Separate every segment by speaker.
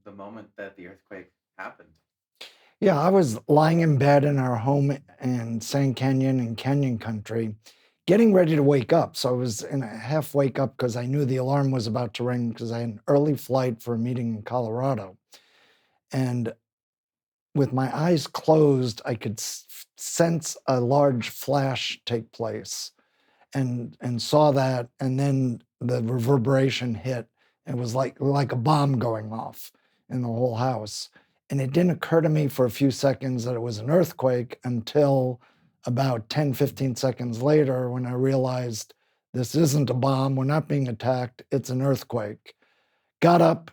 Speaker 1: the moment that the earthquake happened?
Speaker 2: Yeah, I was lying in bed in our home in San Canyon in Canyon Country, getting ready to wake up. So I was in a half wake up because I knew the alarm was about to ring because I had an early flight for a meeting in Colorado. And with my eyes closed, I could sense a large flash take place and saw that. And then the reverberation hit. It was like a bomb going off in the whole house. And it didn't occur to me for a few seconds that it was an earthquake until about 10, 15 seconds later when I realized this isn't a bomb. We're not being attacked. It's an earthquake. Got up,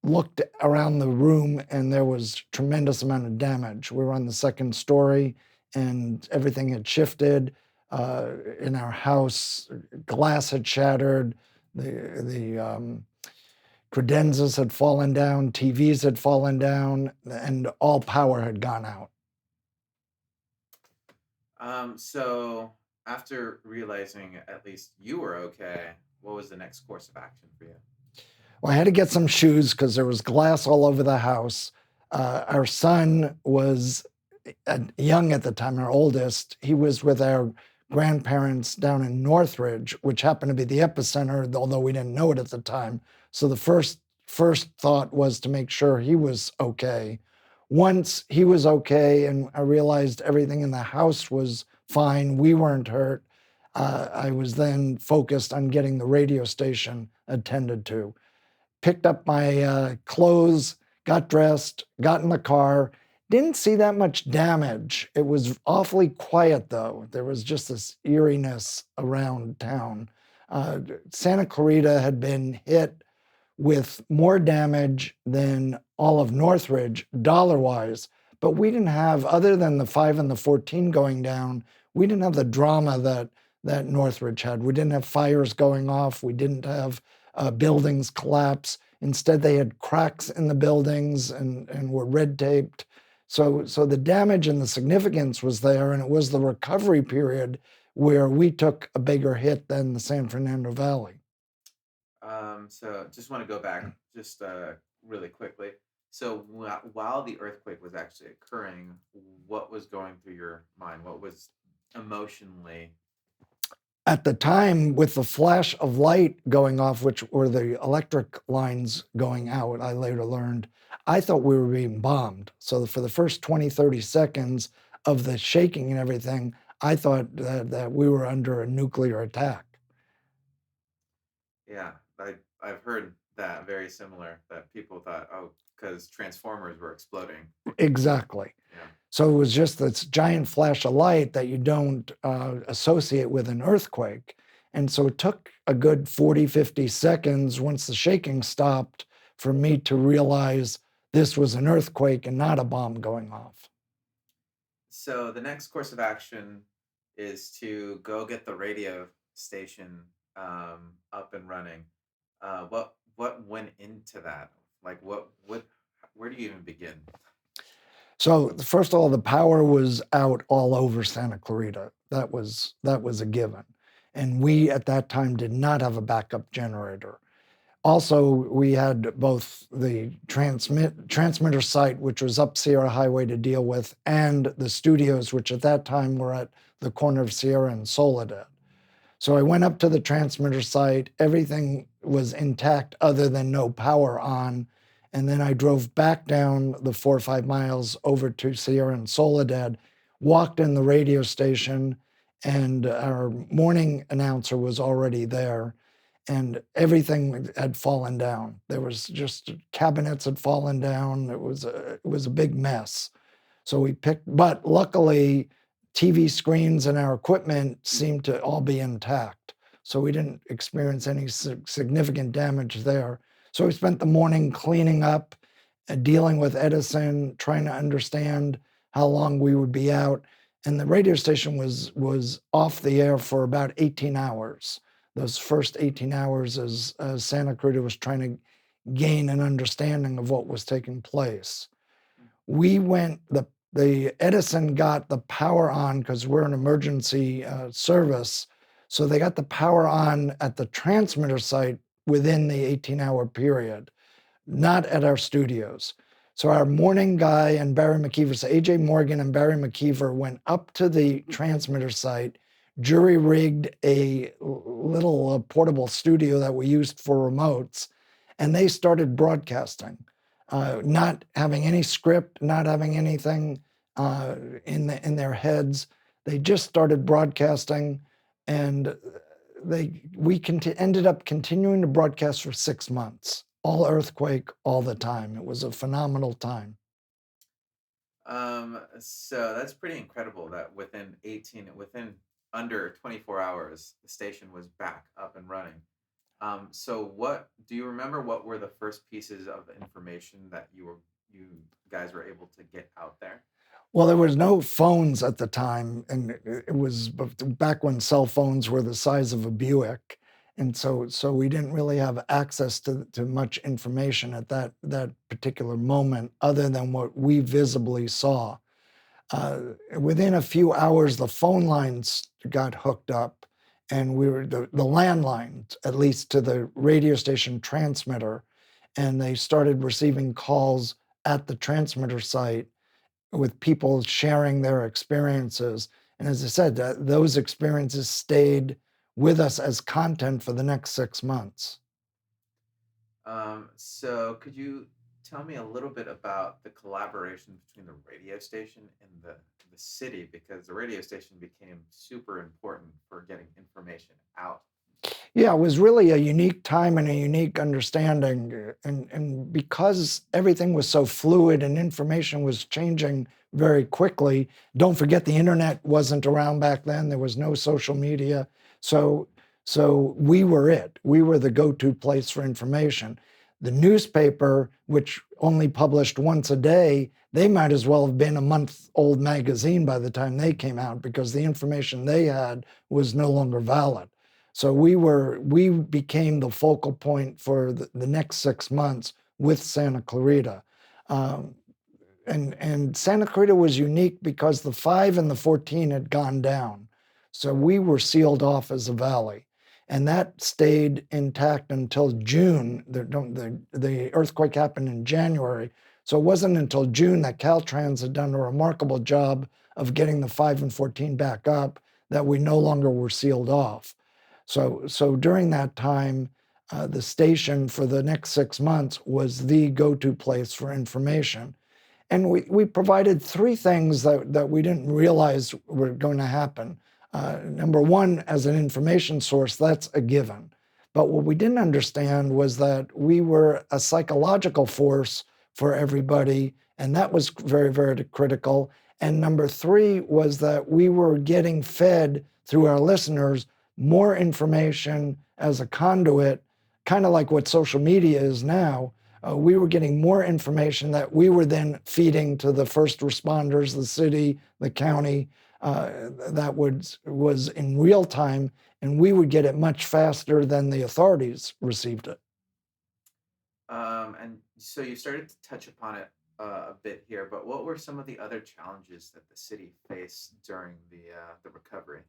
Speaker 2: looked around the room, and there was tremendous amount of damage. We were on the second story, and everything had shifted. In our house, glass had shattered. The credenzas had fallen down. TVs had fallen down, and all power had gone out.
Speaker 1: So after realizing at least you were okay, what was the next course of action for you?
Speaker 2: Well, I had to get some shoes because there was glass all over the house. Our son was young at the time, our oldest. He was with our grandparents down in Northridge, which happened to be the epicenter, although we didn't know it at the time. So the first thought was to make sure he was okay. Once he was okay, and I realized everything in the house was fine, we weren't hurt. I was then focused on getting the radio station attended to. Picked up my clothes, got dressed, got in the car. Didn't see that much damage. It was awfully quiet, though. There was just this eeriness around town. Santa Clarita had been hit with more damage than all of Northridge, dollar-wise, but we didn't have, other than the 5 and the 14 going down, we didn't have the drama that Northridge had. We didn't have fires going off. We didn't have buildings collapse. Instead, they had cracks in the buildings and were red taped. So the damage and the significance was there, and it was the recovery period where we took a bigger hit than the San Fernando Valley.
Speaker 1: So just want to go back just really quickly. So while the earthquake was actually occurring, what was going through your mind? What was emotionally?
Speaker 2: At the time, with the flash of light going off, which were the electric lines going out, I later learned, I thought we were being bombed. So for the first 20, 30 seconds of the shaking and everything, I thought that we were under a nuclear attack.
Speaker 1: Yeah, I've heard that very similar that people thought, oh, because transformers were exploding.
Speaker 2: Exactly.
Speaker 1: Yeah.
Speaker 2: So it was just this giant flash of light that you don't associate with an earthquake. And so it took a good 40, 50 seconds once the shaking stopped for me to realize this was an earthquake and not a bomb going off.
Speaker 1: So the next course of action is to go get the radio station up and running. What went into that? Like what where do you even begin?
Speaker 2: So first of all, the power was out all over Santa Clarita. That was a given. And we at that time did not have a backup generator. Also, we had both the transmitter site, which was up Sierra Highway to deal with, and the studios, which at that time were at the corner of Sierra and Soledad. So I went up to the transmitter site. Everything was intact other than no power on. And then I drove back down the 4 or 5 miles over to Sierra and Soledad, walked in the radio station, and our morning announcer was already there. And everything had fallen down. There was just cabinets had fallen down. It was a big mess. So we picked, but luckily, TV screens and our equipment seemed to all be intact. So we didn't experience any significant damage there. So we spent the morning cleaning up, dealing with Edison, trying to understand how long we would be out. And the radio station was off the air for about 18 hours. Those first 18 hours as Santa Cruz was trying to gain an understanding of what was taking place. We went, the Edison got the power on because we're an emergency service. So they got the power on at the transmitter site within the 18-hour period. not at our studios. So our morning guy and Barry McKeever, so AJ Morgan and Barry McKeever went up to the transmitter site, jury rigged a little portable studio that we used for remotes, and they started broadcasting, not having any script, not having anything in their heads. They just started broadcasting, and ended up continuing to broadcast for 6 months, all earthquake, all the time. It was a phenomenal time.
Speaker 1: So that's pretty incredible that within under 24 hours, the station was back up and running. So what do you remember? What were the first pieces of information that you guys were able to get out there?
Speaker 2: Well, there was no phones at the time, and it was back when cell phones were the size of a Buick, and so we didn't really have access to much information at that particular moment, other than what we visibly saw. Within a few hours, the phone lines got hooked up, and we were the landlines, at least to the radio station transmitter, and they started receiving calls at the transmitter site with people sharing their experiences. And as I said, those experiences stayed with us as content for the next 6 months.
Speaker 1: So could you tell me a little bit about the collaboration between the radio station and the city, because the radio station became super important for getting information out.
Speaker 2: Yeah, it was really a unique time and a unique understanding. And because everything was so fluid and information was changing very quickly, don't forget the internet wasn't around back then. There was no social media. So, so we were it. We were the go-to place for information. The newspaper, which only published once a day, they might as well have been a month-old magazine by the time they came out, because the information they had was no longer valid. So we became the focal point for the next 6 months with Santa Clarita. Um, and Santa Clarita was unique because the 5 and the 14 had gone down. So we were sealed off as a valley. And that stayed intact until June. The earthquake happened in January. So it wasn't until June that Caltrans had done a remarkable job of getting the 5 and 14 back up, that we no longer were sealed off. So during that time, the station for the next 6 months was the go-to place for information. And we provided three things that we didn't realize were going to happen. Number one, as an information source, that's a given. But what we didn't understand was that we were a psychological force for everybody, and that was very, very critical. And number three was that we were getting fed through our listeners more information as a conduit, kind of like what social media is now. We were getting more information that we were then feeding to the first responders, the city, the county, that was in real time, and we would get it much faster than the authorities received it.
Speaker 1: And so you started to touch upon it a bit here, but what were some of the other challenges that the city faced during the recovery?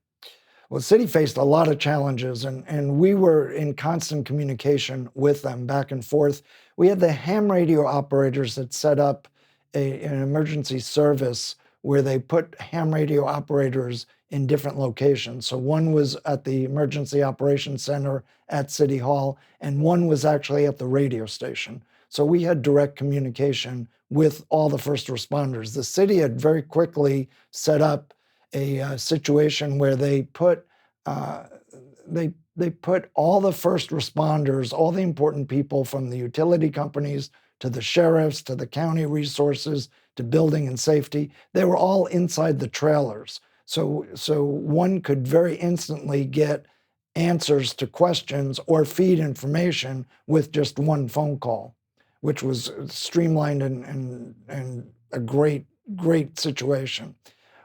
Speaker 2: Well, the city faced a lot of challenges, and we were in constant communication with them back and forth. We had the ham radio operators that set up an emergency service where they put ham radio operators in different locations. So one was at the Emergency Operations Center at City Hall, and one was actually at the radio station. So we had direct communication with all the first responders. The city had very quickly set up a situation where uh, they put all the first responders, all the important people, from the utility companies to the sheriffs to the county resources to building and safety. They were all inside the trailers. So one could very instantly get answers to questions or feed information with just one phone call, which was streamlined and a great situation.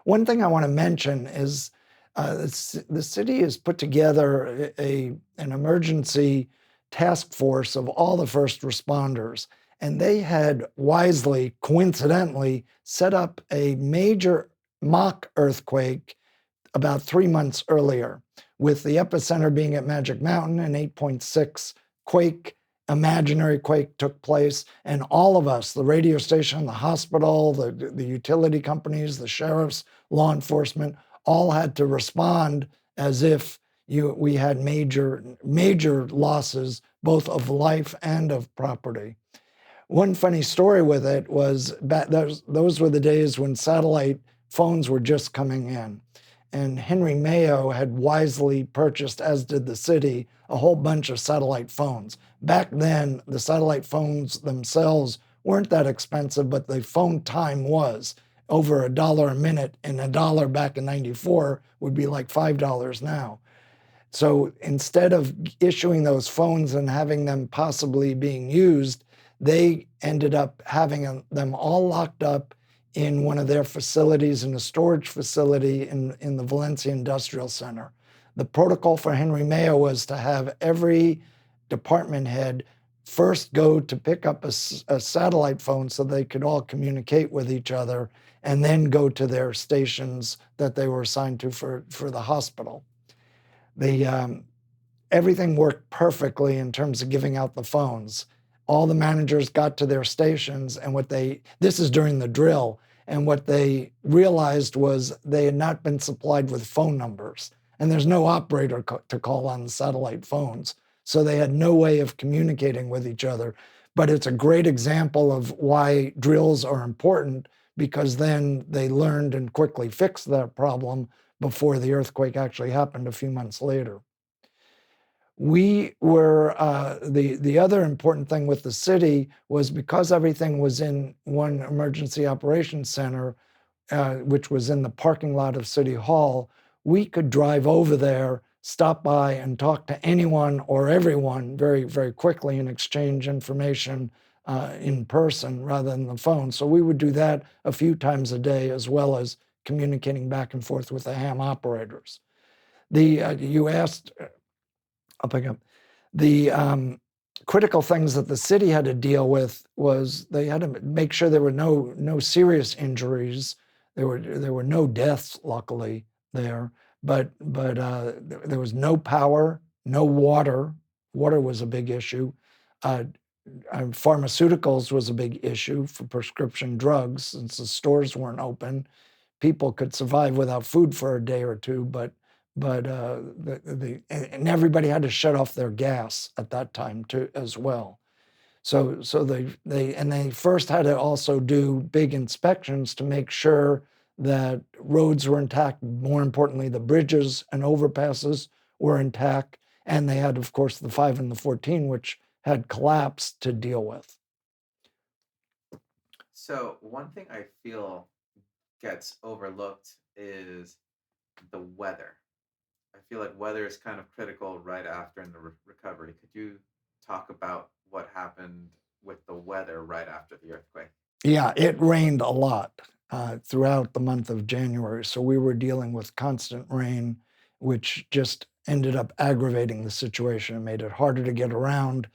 Speaker 2: One thing I want to mention is the city has put together an emergency task force of all the first responders, and they had wisely, coincidentally, set up a major mock earthquake about 3 months earlier, with the epicenter being at Magic Mountain, an 8.6 quake imaginary quake took place, and all of us, the radio station, the hospital, the utility companies, the sheriffs, law enforcement, all had to respond as if we had major losses, both of life and of property. One funny story with it was those were the days when satellite phones were just coming in. And Henry Mayo had wisely purchased, as did the city, a whole bunch of satellite phones. Back then, the satellite phones themselves weren't that expensive, but the phone time was over $1 a minute, and $1 back in '94 would be like $5 now. So instead of issuing those phones and having them possibly being used, they ended up having them all locked up in one of their facilities, in a storage facility in the Valencia Industrial Center. The protocol for Henry Mayo was to have every department head first go to pick up a satellite phone so they could all communicate with each other, and then go to their stations that they were assigned to for the hospital. The everything worked perfectly in terms of giving out the phones. All the managers got to their stations, and this is during the drill, and what they realized was they had not been supplied with phone numbers, and there's no operator to call on the satellite phones. So they had no way of communicating with each other. But it's a great example of why drills are important, because then they learned and quickly fixed that problem before the earthquake actually happened a few months later. We were the other important thing with the city was, because everything was in one emergency operations center, which was in the parking lot of City Hall, we could drive over there, stop by, and talk to anyone or everyone very, very quickly and exchange information in person rather than the phone. So we would do that a few times a day, as well as communicating back and forth with the ham operators. You asked, I'll pick up. The critical things that the city had to deal with was they had to make sure there were no serious injuries. There were no deaths, luckily there, but there was no power, no water. Water was a big issue. Uh, Pharmaceuticals was a big issue for prescription drugs, since the stores weren't open. People could survive without food for a day or two, but and everybody had to shut off their gas at that time too as well. So they first had to also do big inspections to make sure that roads were intact. More importantly, the bridges and overpasses were intact, and they had, of course, the 5 and the 14, which had collapsed, to deal with.
Speaker 1: So one thing I feel gets overlooked is the weather. I feel like weather is kind of critical right after in the recovery. Could you talk about what happened with the weather right after the earthquake?
Speaker 2: Yeah, it rained a lot throughout the month of January. So we were dealing with constant rain, which just ended up aggravating the situation and made it harder to get around.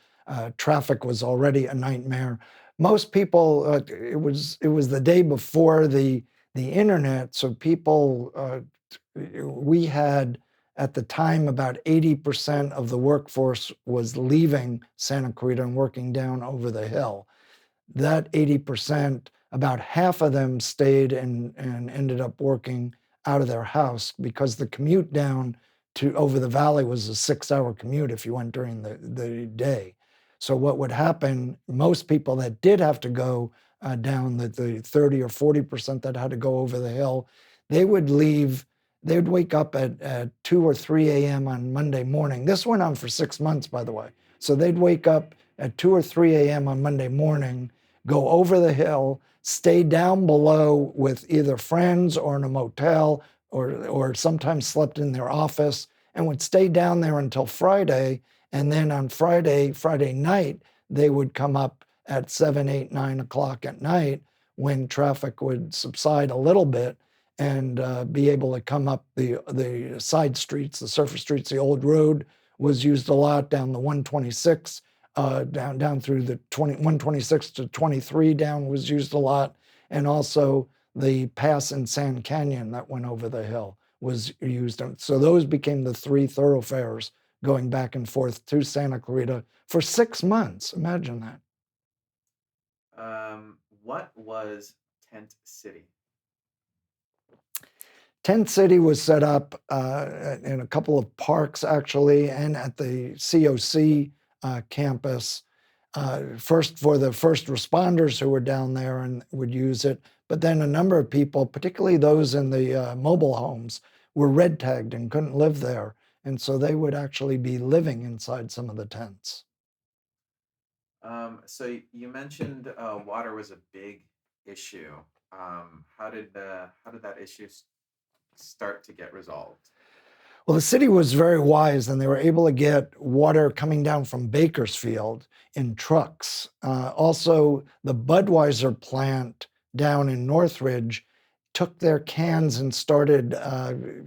Speaker 2: Traffic was already a nightmare. Most people, it was the day before the internet, so people, we had at the time about 80% of the workforce was leaving Santa Clarita and working down over the hill. That 80%, about half of them stayed and ended up working out of their house, because the commute down to over the valley was a 6-hour commute if you went during the day. So what would happen, most people that did have to go down, the 30 or 40% that had to go over the hill, they would leave. They would wake up at 2 or 3 a.m. on Monday morning. This went on for 6 months, by the way. So they'd wake up at 2 or 3 a.m. on Monday morning, go over the hill, stay down below with either friends or in a motel, or sometimes slept in their office, and would stay down there until Friday. And then on Friday night, they would come up at 7, 8, 9 o'clock at night, when traffic would subside a little bit, and be able to come up the side streets, the surface streets. The old road was used a lot down the 126, down through the 126 to 23 down was used a lot, and also the pass in Sand Canyon that went over the hill was used. So those became the 3 thoroughfares going back and forth to Santa Clarita for 6 months. Imagine that.
Speaker 1: What was Tent City?
Speaker 2: Tent City was set up in a couple of parks, actually, and at the COC campus. First for the first responders who were down there and would use it, but then a number of people, particularly those in the mobile homes, were red tagged and couldn't live there. And so they would actually be living inside some of the tents.
Speaker 1: So you mentioned water was a big issue. How did that issue start to get resolved?
Speaker 2: Well, the city was very wise, and they were able to get water coming down from Bakersfield in trucks. Also, the Budweiser plant down in Northridge took their cans and started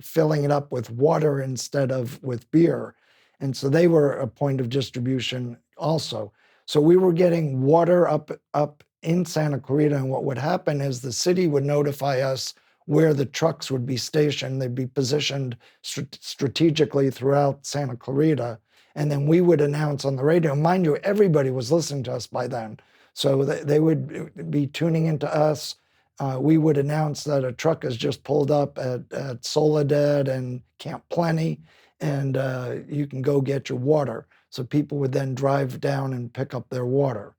Speaker 2: filling it up with water instead of with beer. And so they were a point of distribution also. So we were getting water up in Santa Clarita, and what would happen is the city would notify us where the trucks would be stationed. They'd be positioned strategically throughout Santa Clarita. And then we would announce on the radio. Mind you, everybody was listening to us by then. So they would be tuning into us. We would announce that a truck has just pulled up at Soledad and Camp Plenty, and you can go get your water. So people would then drive down and pick up their water.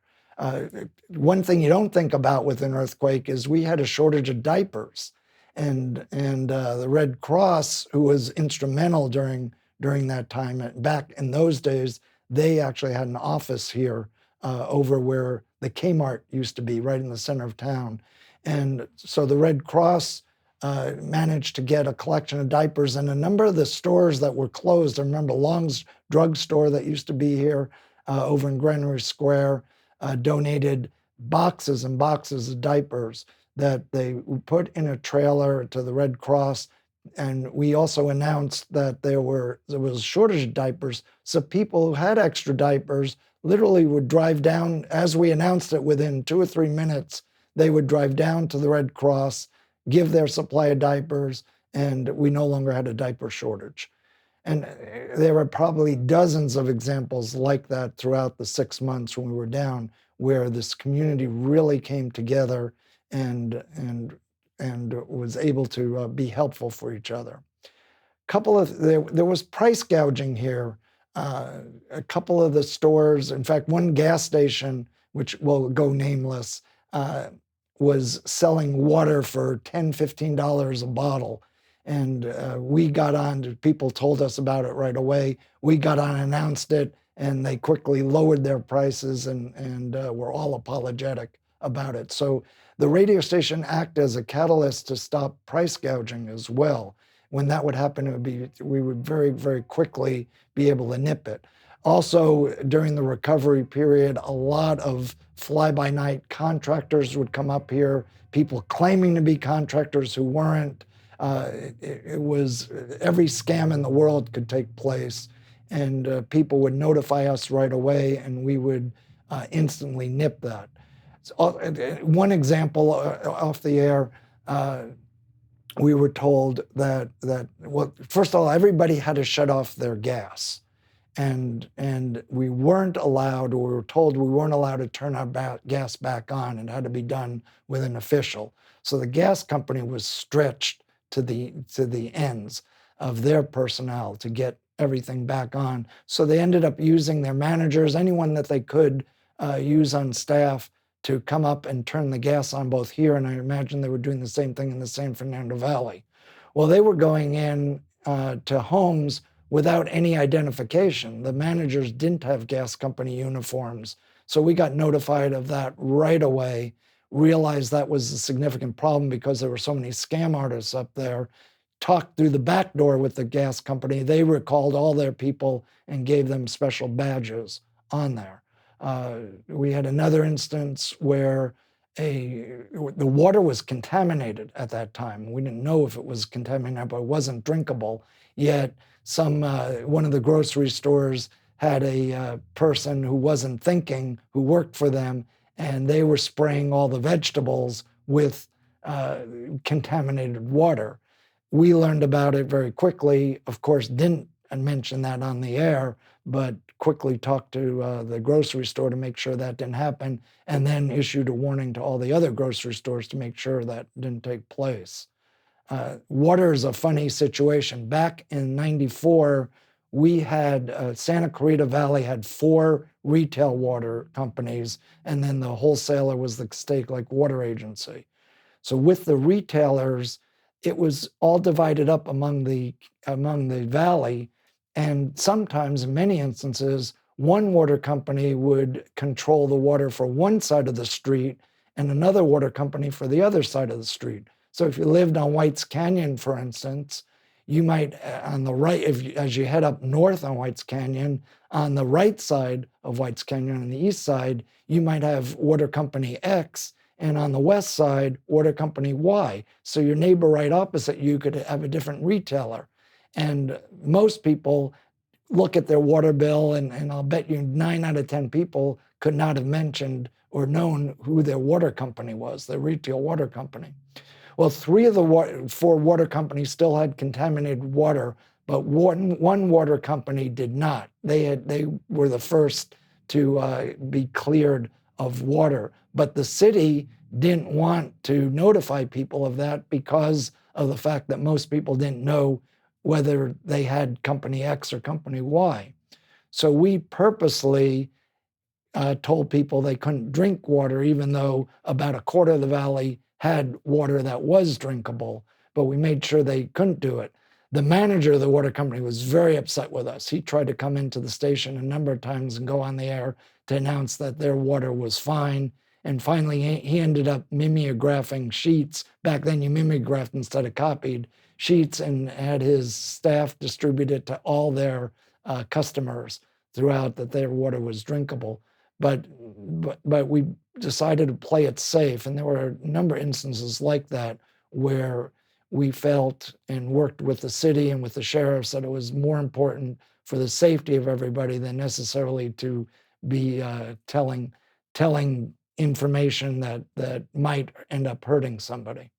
Speaker 2: One thing you don't think about with an earthquake is we had a shortage of diapers. And the Red Cross, who was instrumental during that time, back in those days, they actually had an office here over where the Kmart used to be, right in the center of town. And so the Red Cross managed to get a collection of diapers, and a number of the stores that were closed. I remember Long's drugstore that used to be here over in Greenwich Square donated boxes and boxes of diapers that they put in a trailer to the Red Cross. And we also announced that there was a shortage of diapers. So people who had extra diapers literally would drive down, as we announced it, within 2 or 3 minutes, they would drive down to the Red Cross, give their supply of diapers, and we no longer had a diaper shortage. And there are probably dozens of examples like that throughout the 6 months when we were down, where this community really came together and was able to be helpful for each other. There was price gouging here. A couple of the stores, in fact, one gas station, which will go nameless, was selling water for $10, $15 a bottle. And we got on, people told us about it right away. We got on and announced it, and they quickly lowered their prices and were all apologetic about it. So the radio station acted as a catalyst to stop price gouging as well. When that would happen, we would very, very quickly be able to nip it. Also, during the recovery period, a lot of fly-by-night contractors would come up here, people claiming to be contractors who weren't. It was every scam in the world could take place, and people would notify us right away, and we would instantly nip that. So, one example off the air, we were told that well, first of all, everybody had to shut off their gas. And we weren't allowed, or we were told we weren't allowed to turn our gas back on. It had to be done with an official. So the gas company was stretched to the ends of their personnel to get everything back on. So they ended up using their managers, anyone that they could use on staff, to come up and turn the gas on both here, and I imagine they were doing the same thing in the San Fernando Valley. Well, they were going in to homes without any identification. The managers didn't have gas company uniforms. So we got notified of that right away, realized that was a significant problem because there were so many scam artists up there, talked through the back door with the gas company. They recalled all their people and gave them special badges on there. We had another instance where the water was contaminated at that time. We didn't know if it was contaminated, but it wasn't drinkable. Yet one of the grocery stores had a person who wasn't thinking, who worked for them, and they were spraying all the vegetables with contaminated water. We learned about it very quickly. Of course, didn't and mention that on the air, but quickly talked to the grocery store to make sure that didn't happen, and then issued a warning to all the other grocery stores to make sure that didn't take place. Water is a funny situation. Back in '94, we had Santa Clarita Valley had 4 retail water companies, and then the wholesaler was the State Lake Water Agency. So with the retailers, it was all divided up among the valley, and sometimes, in many instances, one water company would control the water for one side of the street and another water company for the other side of the street. So if you lived on White's Canyon, for instance, you might on the right, as you head up north on White's Canyon, on the right side of White's Canyon on the east side, you might have water company X, and on the west side, water company Y. So your neighbor right opposite you could have a different retailer. And most people look at their water bill, and I'll bet you 9 out of 10 people could not have mentioned or known who their water company was, their retail water company. Well, 3 of the 4 water companies still had contaminated water, but one water company did not. They were the first to be cleared of water, but the city didn't want to notify people of that because of the fact that most people didn't know whether they had company X or company Y. So we purposely told people they couldn't drink water, even though about a quarter of the valley had water that was drinkable, but we made sure they couldn't do it. The manager of the water company was very upset with us. He tried to come into the station a number of times and go on the air to announce that their water was fine. And finally, he ended up mimeographing sheets. Back then, you mimeographed instead of copied sheets, and had his staff distribute it to all their customers throughout that their water was drinkable. But we decided to play it safe, and there were a number of instances like that where we felt and worked with the city and with the sheriffs that it was more important for the safety of everybody than necessarily to be telling information that might end up hurting somebody.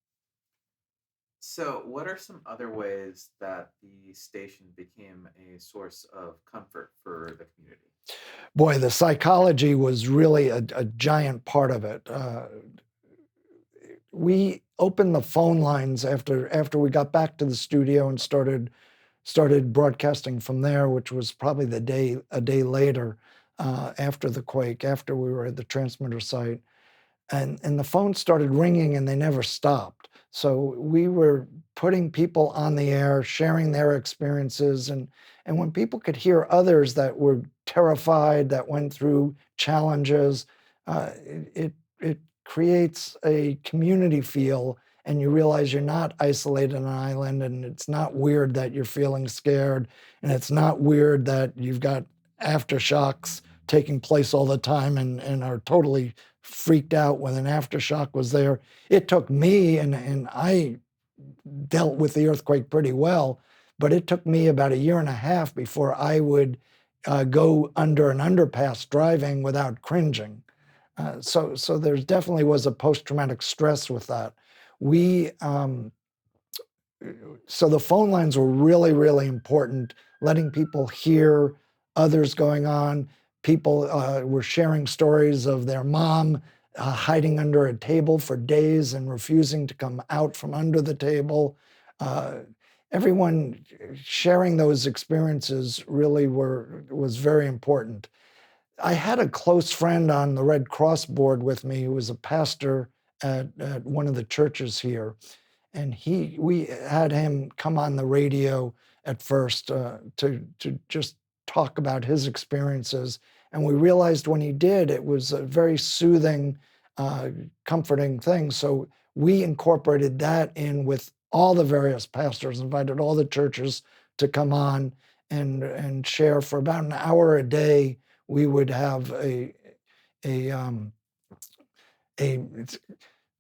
Speaker 1: So, what are some other ways that the station became a source of comfort for the community?
Speaker 2: Boy, the psychology was really a giant part of it. We opened the phone lines after we got back to the studio and started broadcasting from there, which was probably a day later after the quake, after we were at the transmitter site. And the phone started ringing and they never stopped. So we were putting people on the air, sharing their experiences, and when people could hear others that were terrified, that went through challenges, it creates a community feel, and you realize you're not isolated on an island, and it's not weird that you're feeling scared, and it's not weird that you've got aftershocks taking place all the time and are totally freaked out when an aftershock was there. It took me, and I dealt with the earthquake pretty well, but it took me about a year and a half before I would go under an underpass driving without cringing. So there's definitely was a post-traumatic stress with that. We so the phone lines were really, really important, letting people hear others going on. People were sharing stories of their mom hiding under a table for days and refusing to come out from under the table. Uh, Everyone sharing those experiences really was very important. I had a close friend on the Red Cross board with me who was a pastor at one of the churches here, and we had him come on the radio at first to just talk about his experiences, and we realized when he did, it was a very soothing, comforting thing. So we incorporated that in with all the various pastors, invited all the churches to come on and share for about an hour a day. We would have a a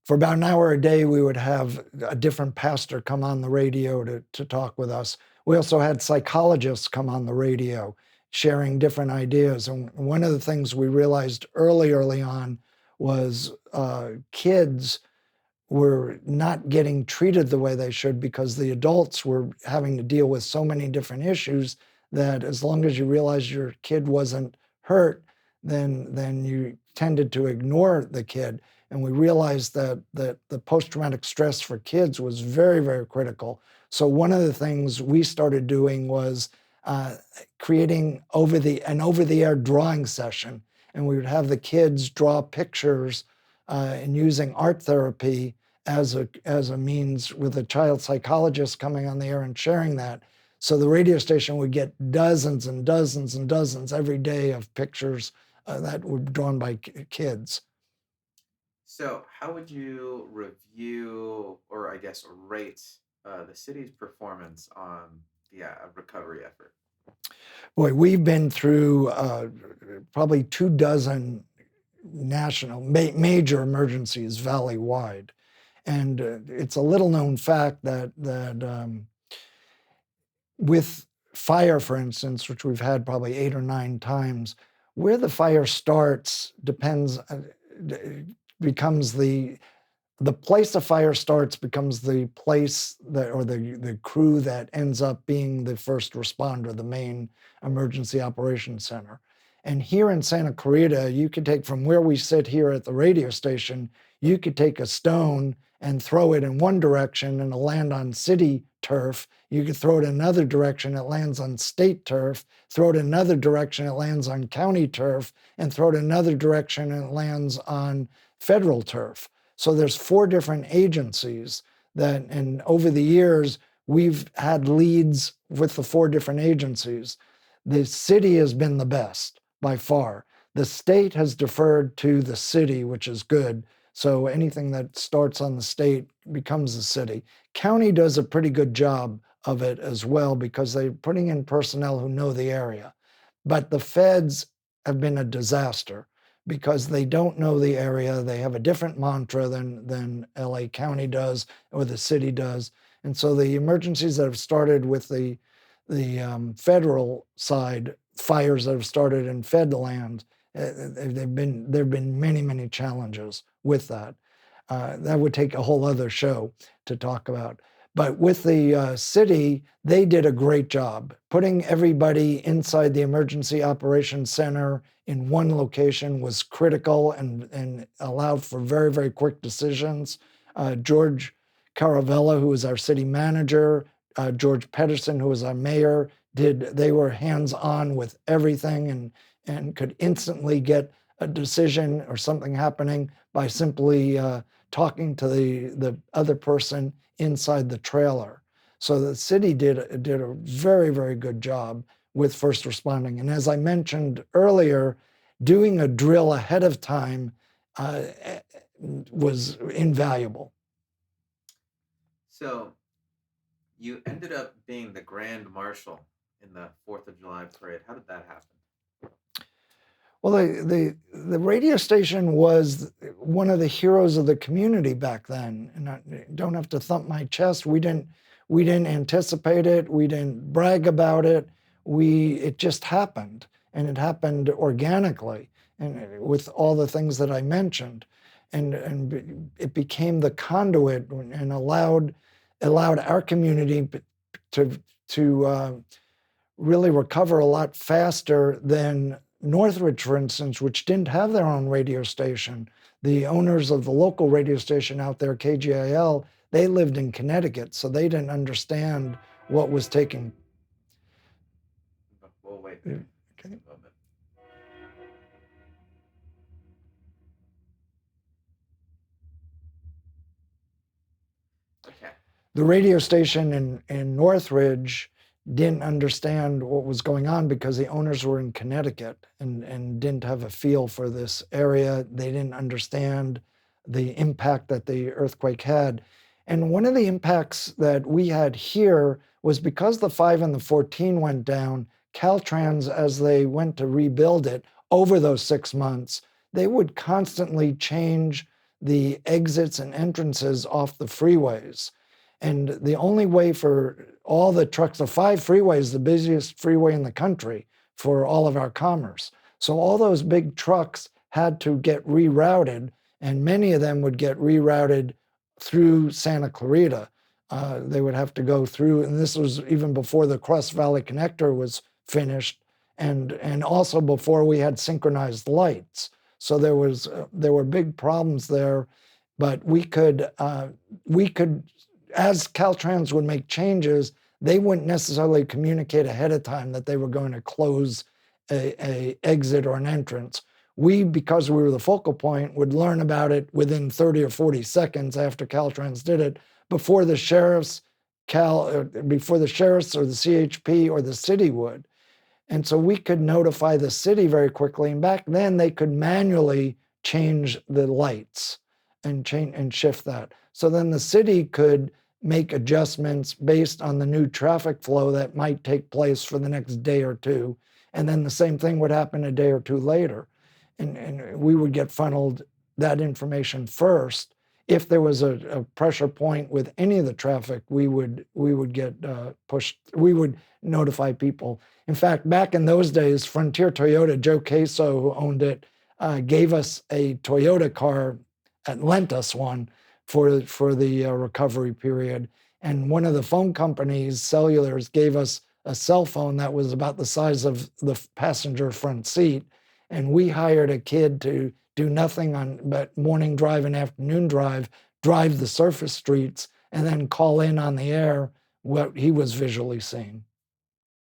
Speaker 2: for about an hour a day, we would have a different pastor come on the radio to talk with us. We also had psychologists come on the radio sharing different ideas. And one of the things we realized early on was kids were not getting treated the way they should because the adults were having to deal with so many different issues that as long as you realized your kid wasn't hurt, then you tended to ignore the kid. And we realized that the post-traumatic stress for kids was very, very critical. So one of the things we started doing was uh, creating an over-the-air drawing session, and we would have the kids draw pictures and using art therapy as a means, with a child psychologist coming on the air and sharing that. So the radio station would get dozens and dozens and dozens every day of pictures that were drawn by kids.
Speaker 1: So, how would you review, or I guess rate, the city's performance on the recovery effort?
Speaker 2: Boy, we've been through probably 2 dozen major emergencies valley-wide. And it's a little known fact that with fire, for instance, which we've had probably 8 or 9 times, where the fire starts becomes the place the fire starts becomes the place that, or the crew that ends up being the first responder, the main emergency operations center. And here in Santa Clarita, you could take, from where we sit here at the radio station, you could take a stone and throw it in one direction and it'll land on city turf. You could throw it another direction, it lands on state turf. Throw it another direction, it lands on county turf. And throw it another direction and it lands on federal turf. So there's 4 different agencies that, and over the years, we've had leads with the 4 different agencies. The city has been the best by far. The state has deferred to the city, which is good. So anything that starts on the state becomes the city. County does a pretty good job of it as well because they're putting in personnel who know the area. But the feds have been a disaster because they don't know the area. They have a different mantra than LA County does or the city does. And so the emergencies that have started with the federal side, fires that have started in fed land, there have been many, many challenges with that. That would take a whole other show to talk about. But with the city, they did a great job putting everybody inside the emergency operations center in one location was critical and allowed for very, very quick decisions. George Caravella, who was our city manager, George Pedersen, who was our mayor, they were hands-on with everything and could instantly get a decision or something happening by simply talking to the other person inside the trailer. So the city did a very, very good job with first responding. And as I mentioned earlier, doing a drill ahead of time was invaluable.
Speaker 1: So, you ended up being the grand marshal in the 4th of July parade. How did that happen?
Speaker 2: Well, the radio station was one of the heroes of the community back then, and I don't have to thump my chest. We didn't anticipate it. We didn't brag about it. It just happened, and it happened organically, and with all the things that I mentioned, and it became the conduit and allowed our community to really recover a lot faster than Northridge, for instance, which didn't have their own radio station. The owners of the local radio station out there, KGIL, they lived in Connecticut, so they didn't understand what was taking.
Speaker 1: We'll wait.
Speaker 2: Okay.
Speaker 1: Just a moment. Okay.
Speaker 2: The radio station in Northridge didn't understand what was going on because the owners were in Connecticut and didn't have a feel for this area. They didn't understand the impact that the earthquake had. And one of the impacts that we had here was because the 5 and the 14 went down, Caltrans, as they went to rebuild it over those 6 months, they would constantly change the exits and entrances off the freeways. And the only way for all the trucks, the 5 freeway is the busiest freeway in the country for all of our commerce. So all those big trucks had to get rerouted, and many of them would get rerouted through Santa Clarita. They would have to go through, and this was even before the Cross Valley Connector was finished, and also before we had synchronized lights. So there were big problems there, but we could, as Caltrans would make changes, they wouldn't necessarily communicate ahead of time that they were going to close a exit or an entrance. We, because we were the focal point, would learn about it within 30 or 40 seconds after Caltrans did it, before the sheriffs, before the sheriffs or the CHP or the city would. And so we could notify the city very quickly. And back then they could manually change the lights and change and shift that. So then the city could make adjustments based on the new traffic flow that might take place for the next day or two. And then the same thing would happen a day or two later. And we would get funneled that information first. If there was a pressure point with any of the traffic, we would get pushed. We would notify people. In fact, back in those days, Frontier Toyota, Joe Queso, who owned it, gave us a Toyota car, lent us one for the recovery period. And one of the phone companies, cellulars, gave us a cell phone that was about the size of the passenger front seat. And we hired a kid to do nothing but morning drive and afternoon drive the surface streets, and then call in on the air what he was visually seeing.